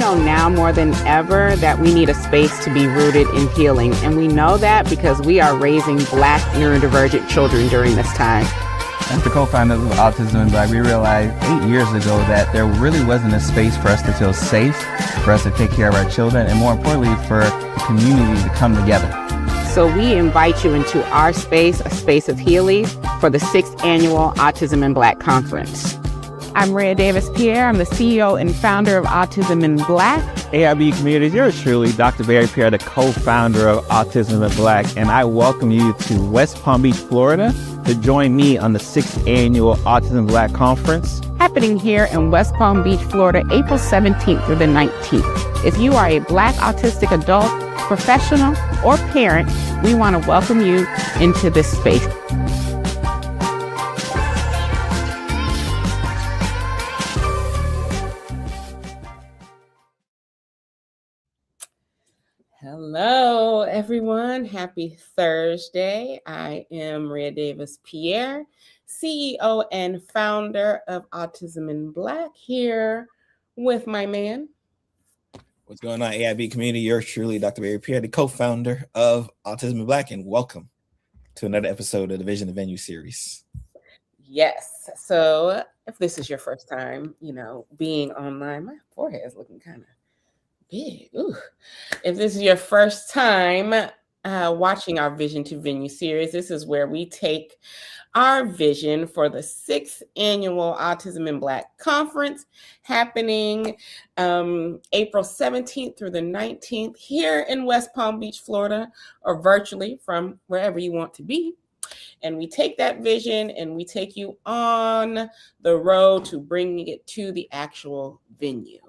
know now more than ever that we need a space to be rooted in healing. And we know that because we are raising Black neurodivergent children during this time. As the co-founders of Autism in Black, we realized 8 years ago that there really wasn't a space for us to feel safe, for us to take care of our children, and more importantly, for the community to come together. So we invite you into our space, a space of healing, for the 6th Annual Autism in Black Conference. I'm Rhea Davis-Pierre. I'm the CEO and founder of Autism in Black. AIB community, yours truly, Dr. Barry Pierre, the co-founder of Autism in Black, and I welcome you to West Palm Beach, Florida, to join me on the 6th Annual Autism in Black Conference. Happening here in West Palm Beach, Florida, April 17th through the 19th. If you are a Black autistic adult, professional, or parent, we want to welcome you into this space. Hello, everyone. Happy Thursday. I am Rhea Davis-Pierre, CEO and founder of Autism in Black, here with my man. What's going on, AIB community? Yours truly, Dr. Barry Pierre, the co-founder of Autism in Black, and welcome to another episode of the Vision to Venue series. Yes. So if this is your first time, being online, my forehead is looking kind of big. Ooh. If this is your first time watching our Vision to Venue series, this is where we take our vision for the 6th Annual Autism in Black Conference happening April 17th through the 19th here in West Palm Beach, Florida, or virtually from wherever you want to be. And we take that vision and we take you on the road to bringing it to the actual venue.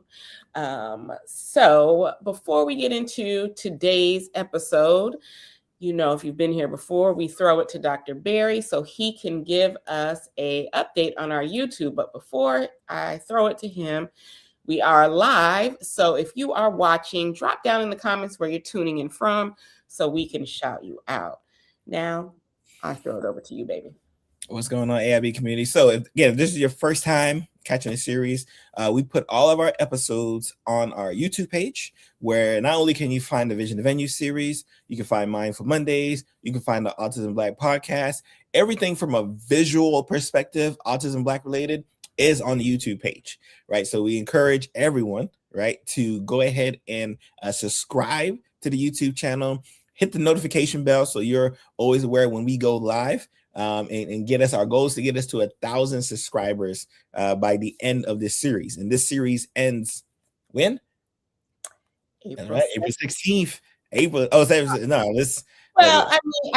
So before we get into today's episode, if you've been here before, we throw it to Dr. Barry so he can give us an update on our YouTube. But before I throw it to him, we are live. So if you are watching, drop down in the comments where you're tuning in from so we can shout you out. Now, I throw it over to you, baby. What's going on, AIB community? So if this is your first time catching a series, we put all of our episodes on our YouTube page, where not only can you find the Vision to Venue series, you can find Mindful Mondays, you can find the Autism Black podcast. Everything from a visual perspective, Autism Black related, is on the YouTube page, right? So we encourage everyone, right, to go ahead and subscribe to the YouTube channel, hit the notification bell so you're always aware when we go live. And get us, our goal is to get us to 1,000 subscribers by the end of this series. And this series ends when? April 16th. I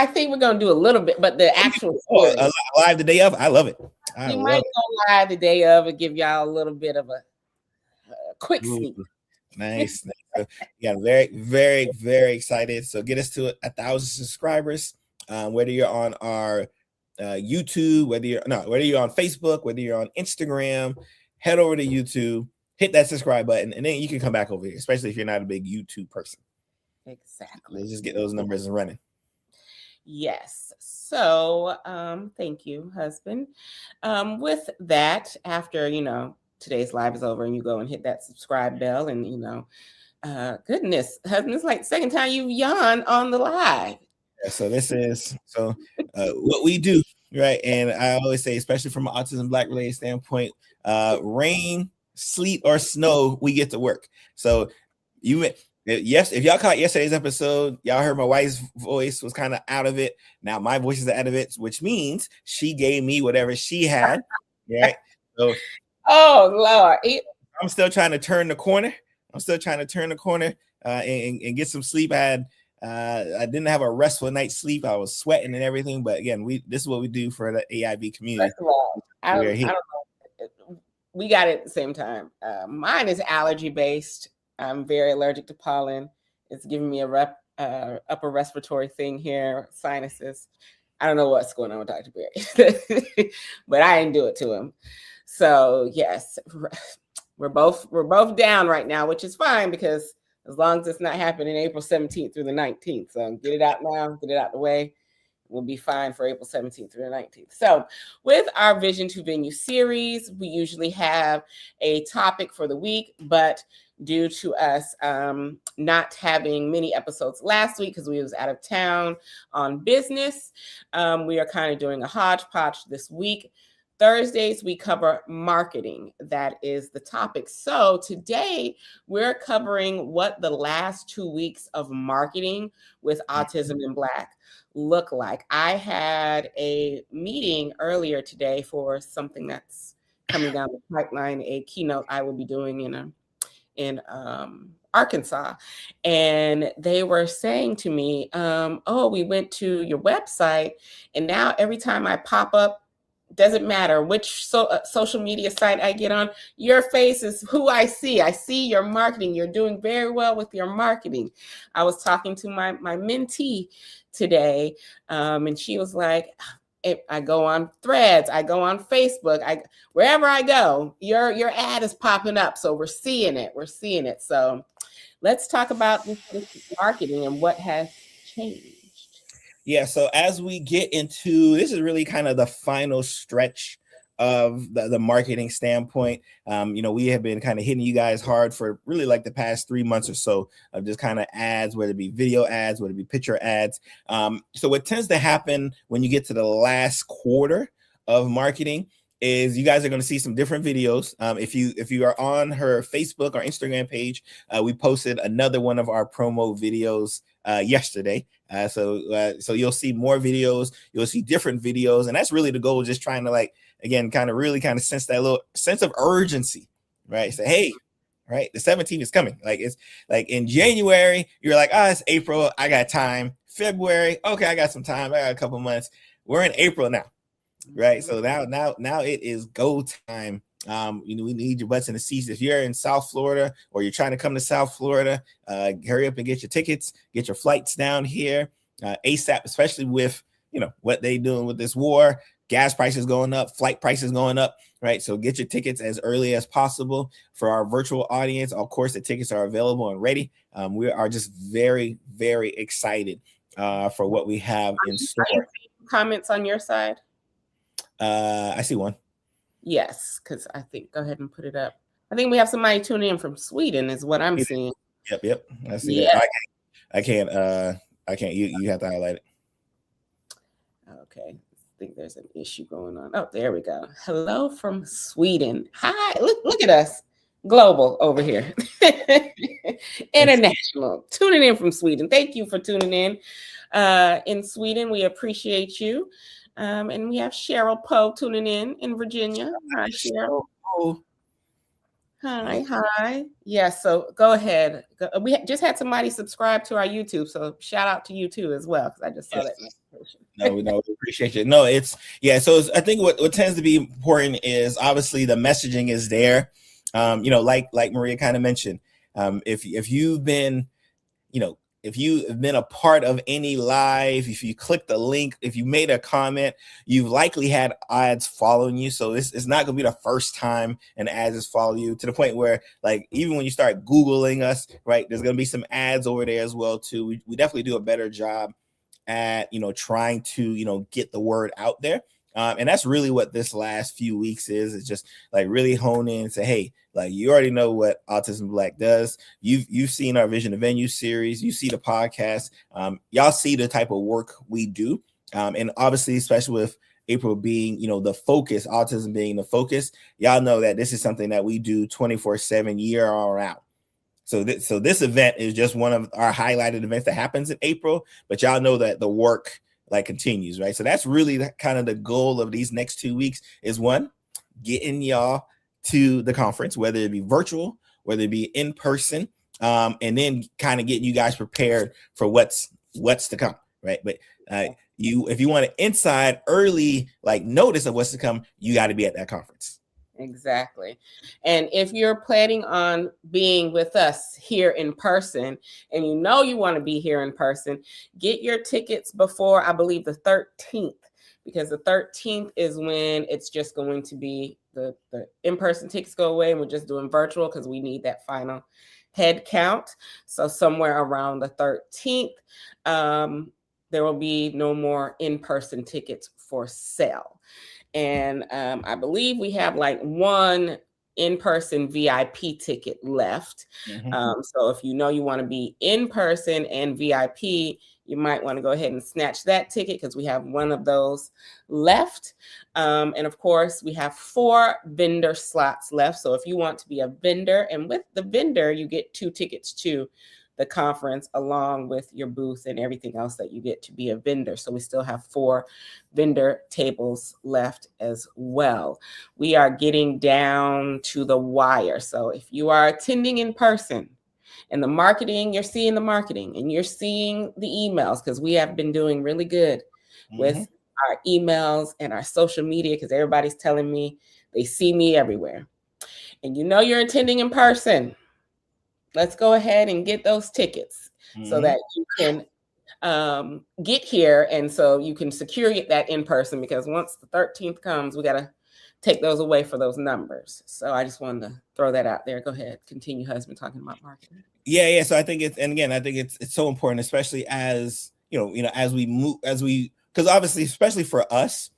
think we're going to do a little bit, but the actual live the day of, I love it. We might go live the day of and give y'all a little bit of a quick sneak. Nice. Yeah, very, very, very excited. So get us to 1,000 subscribers, whether you're on our YouTube, whether you're on Facebook, whether you're on Instagram, head over to YouTube, hit that subscribe button, and then you can come back over here, especially if you're not a big YouTube person. Exactly. Let's just get those numbers running. Yes. So thank you, husband. With that, after today's live is over and you go and hit that subscribe bell, and goodness, husband, it's like the second time you yawn on the live. So this is what we do, right? And I always say, especially from an Autism Black related standpoint, rain, sleet, or snow, we get to work. So if y'all caught yesterday's episode, y'all heard my wife's voice was kind of out of it. Now my voice is out of it, which means she gave me whatever she had, right? So, oh Lord, I'm still trying to turn the corner. And get some sleep. I didn't have a restful night's sleep. I was sweating and everything. But again, this is what we do for the AIB community. First of all, I don't know. We got it at the same time. Mine is allergy based. I'm very allergic to pollen. It's giving me a upper respiratory thing here, sinuses. I don't know what's going on with Dr. Barry, but I didn't do it to him. So yes, we're both down right now, which is fine because as long as it's not happening April 17th through the 19th. So get it out now, get it out the way. we'll be fine for April 17th through the 19th. So with our Vision to Venue series, we usually have a topic for the week, but due to us not having many episodes last week because we was out of town on business, we are kind of doing a hodgepodge this week. Thursdays, we cover marketing. That is the topic. So today, we're covering what the last 2 weeks of marketing with Autism in Black look like. I had a meeting earlier today for something that's coming down the pipeline, a keynote I will be doing in Arkansas. And they were saying to me, oh, we went to your website, and now every time I pop up, doesn't matter which social media site I get on, your face is who I see. I see your marketing. You're doing very well with your marketing. I was talking to my mentee today, and she was like, I go on Threads, I go on Facebook, wherever I go, your ad is popping up. So we're seeing it. So let's talk about this marketing and what has changed. Yeah, so as we get into this is really kind of the final stretch of the marketing standpoint. We have been kind of hitting you guys hard for really like the past 3 months or so of just kind of ads, whether it be video ads, whether it be picture ads. So what tends to happen when you get to the last quarter of marketing is you guys are going to see some different videos. If you are on her Facebook or Instagram page, we posted another one of our promo videos yesterday. So you'll see more videos, you'll see different videos, and that's really the goal, just trying to kind of sense that little sense of urgency, right? So, hey, right, the 17th is coming. Like it's like in January, you're like, it's April, I got time. February, okay, I got some time, I got a couple months. We're in April now, right? So now it is go time. We need your butts in the seats. If you're in South Florida or you're trying to come to South Florida, hurry up and get your tickets, get your flights down here ASAP, especially with what they doing with this war. Gas prices going up, flight prices going up, right? So get your tickets as early as possible. For our virtual audience, of course, the tickets are available and ready. We are just very, very excited for what we have in store. Are you seeing comments on your side? I see one. Yes, because I think, go ahead and put it up. I think we have somebody tuning in from Sweden is what I'm seeing. Yep. I see that. I can't. You have to highlight it. Okay. I think there's an issue going on. Oh, there we go. Hello from Sweden. Hi. Look at us. Global over here. International. Tuning in from Sweden. Thank you for tuning in Sweden. We appreciate you. And we have Cheryl Poe tuning in Virginia. Hi, Cheryl. Hi. Yeah, so go ahead. We just had somebody subscribe to our YouTube, so shout out to you too as well, because I just saw that notification. No, we appreciate you. No, so I think what tends to be important is obviously the messaging is there. Like Maria kind of mentioned, if you've been, if you have been a part of any live, if you click the link, if you made a comment, you've likely had ads following you. So it's not going to be the first time an ad is following you, to the point where, like, even when you start Googling us, right, there's going to be some ads over there as well too. We definitely do a better job at, trying to, get the word out there. And that's really what this last few weeks is. It's just like really hone in and say, hey, like, you already know what Autism Black does. You've seen our Vision to Venue series. You see the podcast. Y'all see the type of work we do. And obviously, especially with April being, the focus, autism being the focus, y'all know that this is something that we do 24/7 year round. So this event is just one of our highlighted events that happens in April, but y'all know that the work continues, right? So that's really kind of the goal of these next 2 weeks is, one, getting y'all to the conference, whether it be virtual, whether it be in person, and then kind of getting you guys prepared for what's to come, right? But if you want an inside early notice of what's to come, you got to be at that conference. Exactly. And if you're planning on being with us here in person, and you want to be here in person, get your tickets before, I believe, the 13th, because the 13th is when it's just going to be the in-person tickets go away, and we're just doing virtual because we need that final head count. So somewhere around the 13th. there will be no more in-person tickets for sale. And I believe we have like one in-person VIP ticket left. So if you know you want to be in person and VIP, you might want to go ahead and snatch that ticket because we have one of those left. And of course, we have 4 vendor slots left. So if you want to be a vendor, and with the vendor, you get 2 tickets to the conference along with your booth and everything else that you get to be a vendor. So we still have 4 vendor tables left as well. We are getting down to the wire. So if you are attending in person and the marketing, you're seeing the marketing and you're seeing the emails, because we have been doing really good with our emails and our social media, because everybody's telling me they see me everywhere. And you know you're attending in person. Let's go ahead and get those tickets so that you can get here, and so you can secure that in person, because once the 13th comes, we got to take those away for those numbers. So I just wanted to throw that out there. Go ahead, continue, husband, talking about marketing. Yeah. So I think it's so important, especially as as we move, because obviously, especially for us,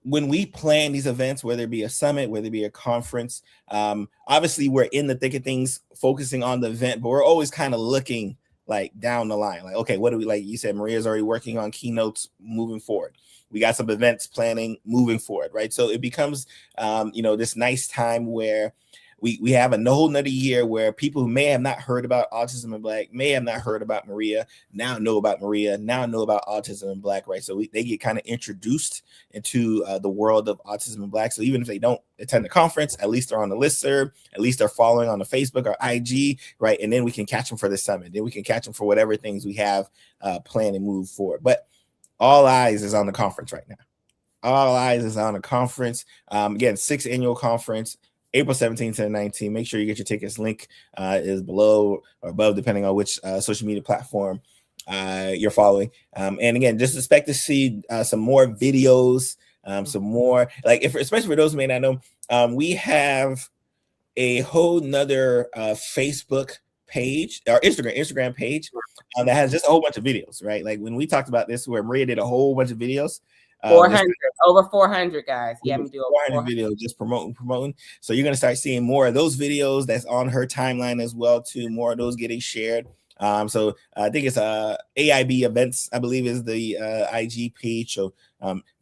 when we plan these events, whether it be a summit, whether it be a conference, obviously we're in the thick of things, focusing on the event, but we're always kind of looking like down the line, like, okay, what do we, like you said, Maria's already working on keynotes moving forward. We got some events planning moving forward, right? So it becomes, this nice time where we have a whole nother year where people who may have not heard about Autism in Black, may have not heard about Maria, now know about Maria, now know about Autism in Black, right? So they get kind of introduced into the world of Autism in Black. So even if they don't attend the conference, at least they're on the listserv, at least they're following on the Facebook or IG, right? And then we can catch them for the summit. Then we can catch them for whatever things we have planned and move forward. But all eyes is on the conference right now. All eyes is on the conference. Again, 6th annual conference, April 17th to the 19th. Make sure you get your tickets. Link is below or above, depending on which social media platform you're following. And again, just expect to see some more videos, some more, like, especially for those who may not know, we have a whole nother Facebook page, or Instagram page that has just a whole bunch of videos, right? Like when we talked about this, where Maria did a whole bunch of videos. 400, over 400 guys. Yeah, we do over 400 videos, just promoting. So you're gonna start seeing more of those videos that's on her timeline as well, too. More of those getting shared. So I think it's AIB events, I believe, is the IG page. So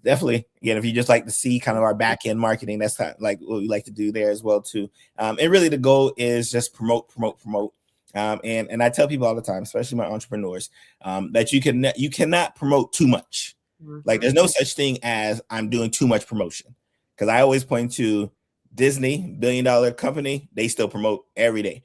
definitely, again, if you just like to see kind of our back end marketing, that's kind of like what we like to do there as well, too. And really, the goal is just promote. And I tell people all the time, especially my entrepreneurs, that you cannot promote too much. Like there's no such thing as I'm doing too much promotion, because I always point to Disney, $1 billion company, they still promote every day.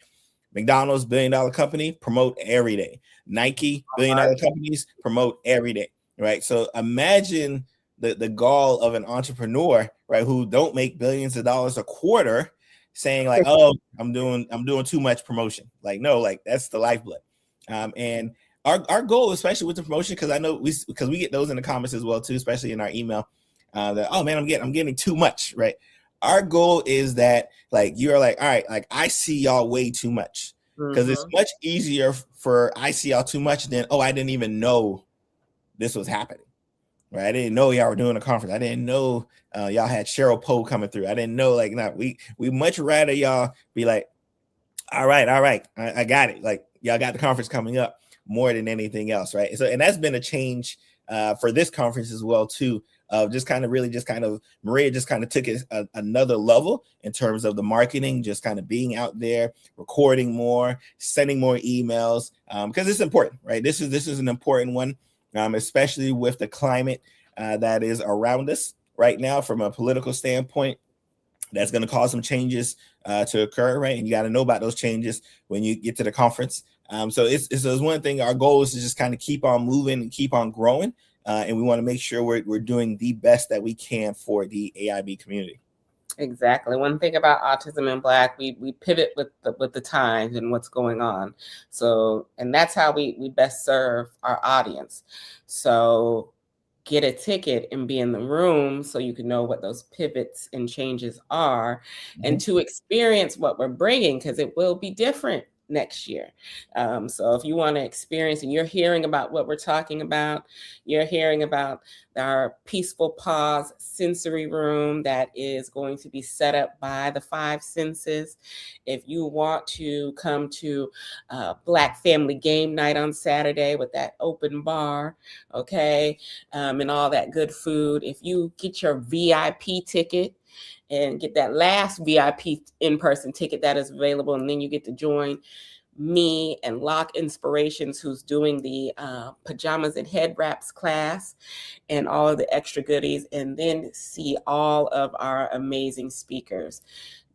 McDonald's, $1 billion company, promote every day. Nike, $1 billion companies, promote every day, right? So imagine the gall of an entrepreneur, right, who don't make billions of dollars a quarter, saying like, oh, I'm doing too much promotion. Like, no, like that's the lifeblood. And our goal, especially with the promotion, because I know because we get those in the comments as well too, especially in our email, that, oh man, I'm getting too much, right? Our goal is that, like, you're like, all right, like I see y'all way too much, because it's much easier for I see y'all too much than, oh, I didn't even know this was happening, right? I didn't know y'all were doing a conference. I didn't know y'all had Cheryl Poe coming through. I didn't know, like, not we much rather y'all be like, all right, I got it. Like, y'all got the conference coming up more than anything else, right? So, and that's been a change for this conference as well too, of just kind of Maria just kind of took it another level in terms of the marketing, just kind of being out there, recording more, sending more emails, because it's important, right? This is an important one, especially with the climate that is around us right now from a political standpoint. That's going to cause some changes to occur, right? And you got to know about those changes when you get to the conference. So it's one thing. Our goal is to just kind of keep on moving and keep on growing, and we want to make sure we're doing the best that we can for the AIB community. Exactly. One thing about Autism in Black, we pivot with the times and what's going on. So, and that's how we best serve our audience. So get a ticket and be in the room so you can know what those pivots and changes are, and to experience what we're bringing, because it will be different next year. So if you want to experience, and you're hearing about what we're talking about, you're hearing about our Peaceful Pause sensory room that is going to be set up by the 5 senses. If you want to come to Black Family Game Night on Saturday with that open bar, okay, and all that good food, if you get your VIP ticket and get that last VIP in-person ticket that is available, and then you get to join me and Lock Inspirations, who's doing the pajamas and head wraps class and all of the extra goodies, and then see all of our amazing speakers.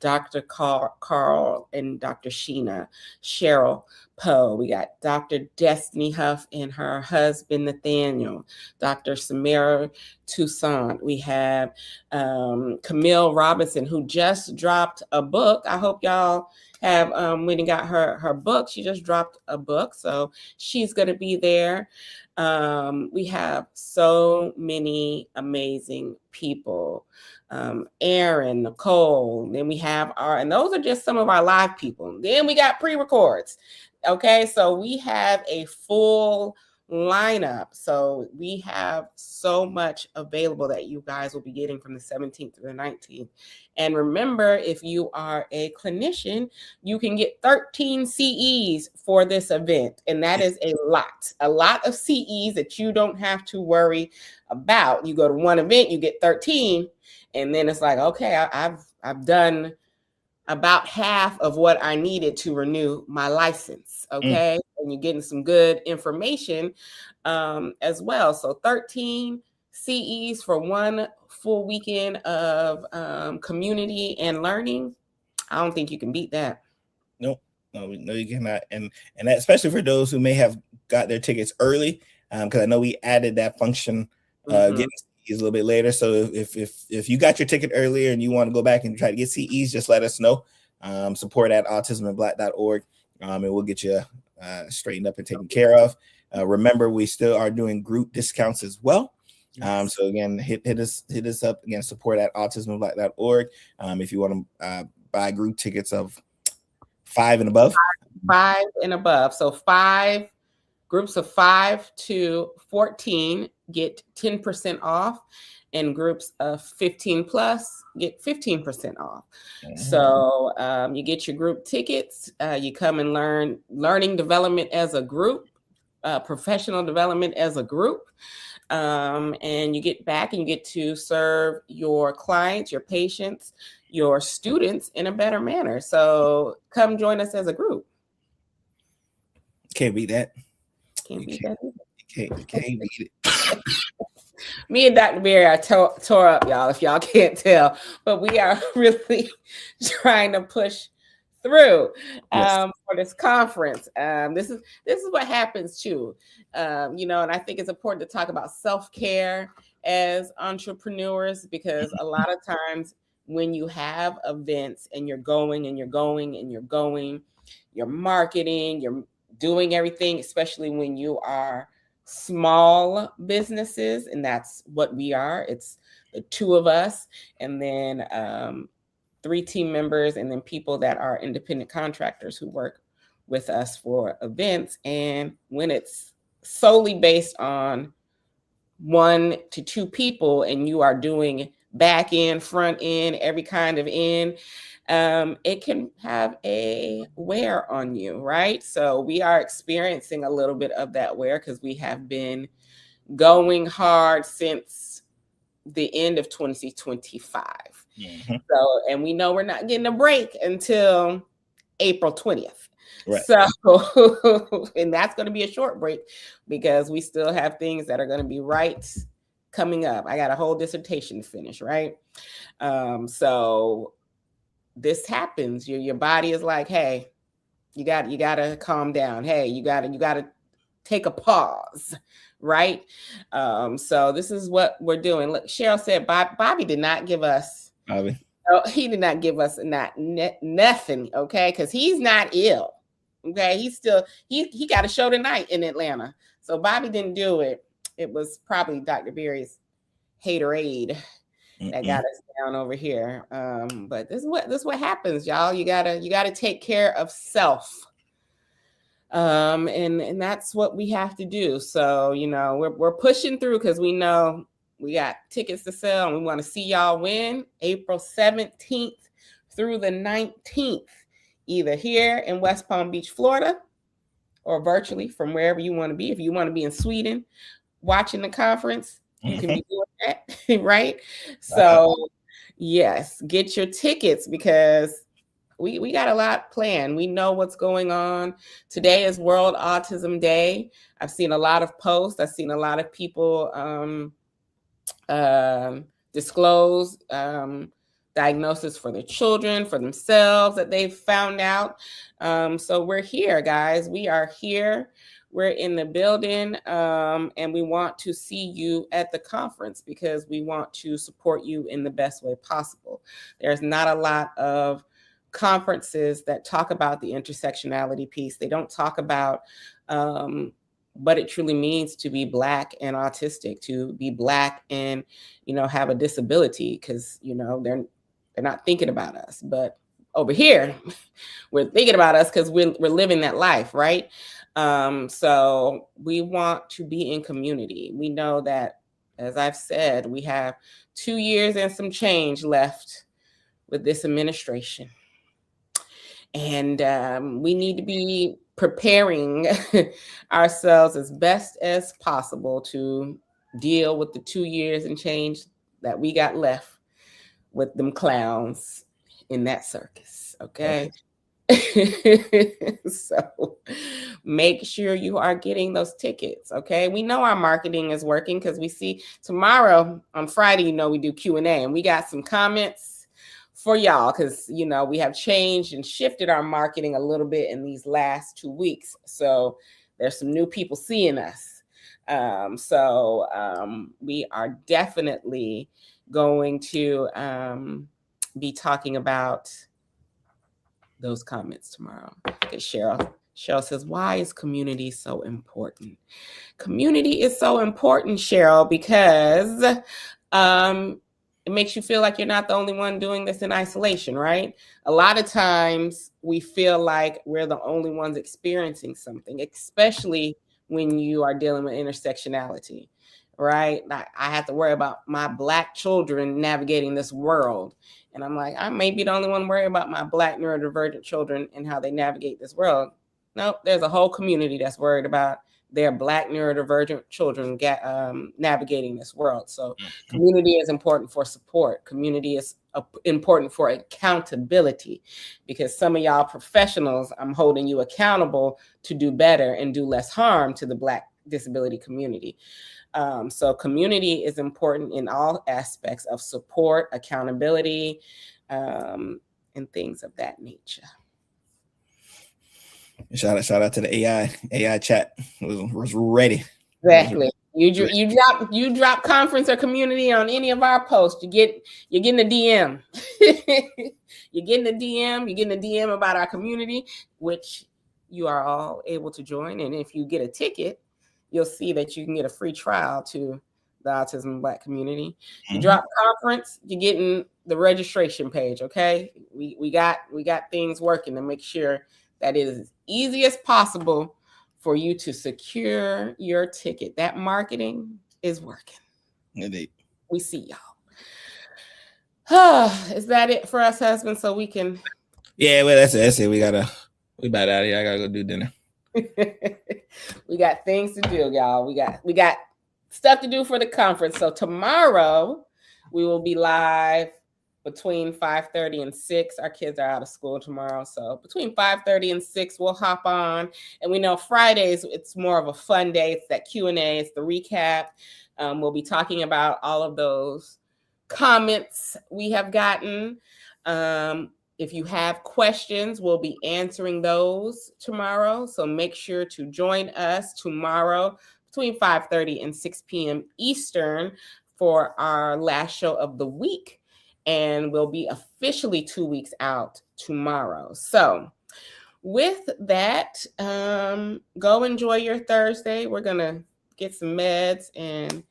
Dr. Carl and Dr. Sheena, Cheryl Poe. We got Dr. Destiny Huff and her husband, Nathaniel, Dr. Samara Toussaint. We have Camille Robinson, who just dropped a book. I hope y'all have went and got her book. She just dropped a book, so she's going to be there. We have so many amazing people. Aaron, Nicole, then we have and those are just some of our live people. Then we got pre-records. Okay, so we have a full lineup. So we have so much available that you guys will be getting from the 17th to the 19th. And remember, if you are a clinician, you can get 13 CEs for this event. And that is a lot of CEs that you don't have to worry about. You go to one event, you get 13, and then it's like, okay, I've done about half of what I needed to renew my license. Okay. And you're getting some good information as well. So 13 CEs for one full weekend of community and learning. I don't think you can beat that. No, you cannot. And that, especially for those who may have got their tickets early, because I know we added that function getting CEs a little bit later. So if you got your ticket earlier and you want to go back and try to get CEs, just let us know. Support at autismandblack.org, and we'll get you straightened up and taken care of. Remember, we still are doing group discounts as well. Yes. So again, hit us up again. Support at autismandblack.org. If you want to buy group tickets of 5 and above. 5 and above. So 5 groups of 5 to 14 get 10% off, and groups of 15 plus get 15% off. So you get your group tickets. You come and learn learning development as a group, professional development as a group. And you get back and you get to serve your clients, your patients, your students in a better manner. So come join us as a group. Can't beat that. Can't beat that. Can't beat it. Me and Dr. Berry are tore up, y'all, if y'all can't tell, but we are really trying to push through for this conference. This is what happens too, and I think it's important to talk about self-care as entrepreneurs, because a lot of times when you have events and you're marketing, you're doing everything, especially when you are small businesses, and that's what we are. It's the 2 of us, and then 3 team members, and then people that are independent contractors who work with us for events. And when it's solely based on 1 to 2 people, and you are doing back end, front end, every kind of end, it can have a wear on you, right? So we are experiencing a little bit of that wear because we have been going hard since the end of 2025. So, and we know we're not getting a break until April 20th. Right. So, and that's going to be a short break because we still have things that are going to be coming up. I got a whole dissertation to finish, right? So this happens. Your body is like, hey, you got to calm down. Hey, you got to take a pause, right? So this is what we're doing. Look, Cheryl said Bobby did not give us. Bobby. No, he did not give us nothing, okay? Because he's not ill, okay? He's still he got a show tonight in Atlanta, so Bobby didn't do it. It was probably Dr. Berry's haterade that got us down over here. But this is what happens, y'all. You gotta take care of self. And that's what we have to do. So, we're pushing through because we know we got tickets to sell and we want to see y'all win April 17th through the 19th, either here in West Palm Beach, Florida, or virtually from wherever you want to be. If you want to be in Sweden watching the conference, you can be doing that, right? So, yes, get your tickets because we got a lot planned. We know what's going on. Today is World Autism Day. I've seen a lot of posts. I've seen a lot of people disclose diagnosis for their children, for themselves that they've found out. So we're here, guys. We are here. We're in the building, and we want to see you at the conference because we want to support you in the best way possible. There's not a lot of conferences that talk about the intersectionality piece. They don't talk about what it truly means to be Black and autistic, to be Black and, have a disability, because, they're not thinking about us. But over here, we're thinking about us because we're living that life, right? So we want to be in community. We know that, as I've said, we have 2 years and some change left with this administration. And we need to be preparing ourselves as best as possible to deal with the 2 years and change that we got left with them clowns in that circus, okay? So make sure you are getting those tickets, okay? We know our marketing is working because we see tomorrow on Friday, we do Q&A, and we got some comments for y'all because, we have changed and shifted our marketing a little bit in these last 2 weeks. So there's some new people seeing us. We are definitely going to be talking about those comments tomorrow. Okay, Cheryl says, why is community so important? Community is so important, Cheryl, because it makes you feel like you're not the only one doing this in isolation, right? A lot of times we feel like we're the only ones experiencing something, especially when you are dealing with intersectionality, right? I have to worry about my Black children navigating this world. And I'm like, I may be the only one worried about my Black neurodivergent children and how they navigate this world. No, there's a whole community that's worried about their Black neurodivergent children navigating this world. So community is important for support. Community is important for accountability, because some of y'all professionals, I'm holding you accountable to do better and do less harm to the Black disability community. So community is important in all aspects of support, accountability, and things of that nature. Shout out to the AI chat was ready. Exactly. You drop conference or community on any of our posts, you're getting a DM. You're getting a DM about our community, which you are all able to join. And if you get a ticket, you'll see that you can get a free trial to the Autism Black community. You drop conference, you're getting the registration page. Okay, we got things working to make sure that it is as easy as possible for you to secure your ticket. That marketing is working. Indeed. We see y'all. Is that it for us, husband? So we can. Yeah, well, that's it. We about out of here. I gotta go do dinner. We got things to do, y'all. We got stuff to do for the conference. So tomorrow we will be live between 5:30 and 6. Our kids are out of school tomorrow. So between 5:30 and 6, we'll hop on. And we know Fridays, it's more of a fun day. It's that Q&A. It's the recap. We'll be talking about all of those comments we have gotten. If you have questions, we'll be answering those tomorrow. So make sure to join us tomorrow between 5:30 and 6 p.m. Eastern for our last show of the week. And we'll be officially 2 weeks out tomorrow. So with that, go enjoy your Thursday. We're going to get some meds and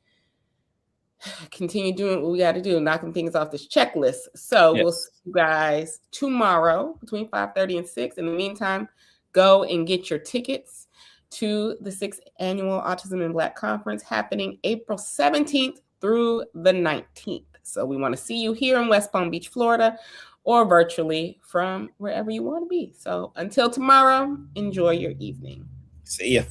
continue doing what we got to do, knocking things off this checklist. So We'll see you guys tomorrow between 5:30 and 6. In the meantime, go and get your tickets to the 6th Annual Autism in Black Conference happening April 17th through the 19th. So we want to see you here in West Palm Beach, Florida, or virtually from wherever you want to be. So until tomorrow, enjoy your evening. See ya.